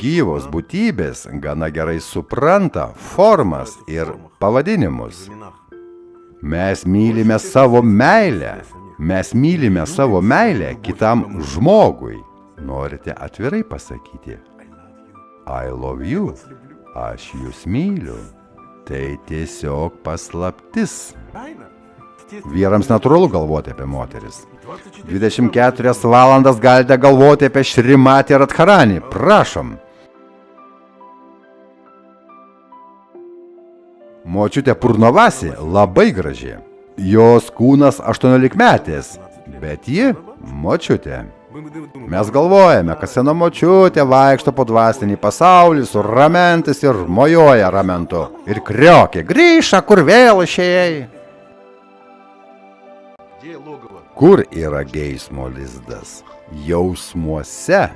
Gyvos būtybės gana gerai supranta formas ir pavadinimus. Mes mylime savo meilę. Mes mylime savo meilę kitam žmogui. Norite atvirai pasakyti? I love you. Aš jūs myliu. Tai tiesiog paslaptis. Vyrams natūralu galvoti apie moteris. 24 valandas galite galvoti apie Šrimatį Radharanį. Prašom. Močiutė Purnavasi labai graži. Jos kūnas 18-metės, bet ji močiutė. Mes galvojame, kad sena močiutė vaikšto po dvasinį pasaulį su ramentais ir mojuoja ramentu. Ir kriokė, grįžta, kur vėl išėjai. Kur yra geismo lizdas? Jausmuose.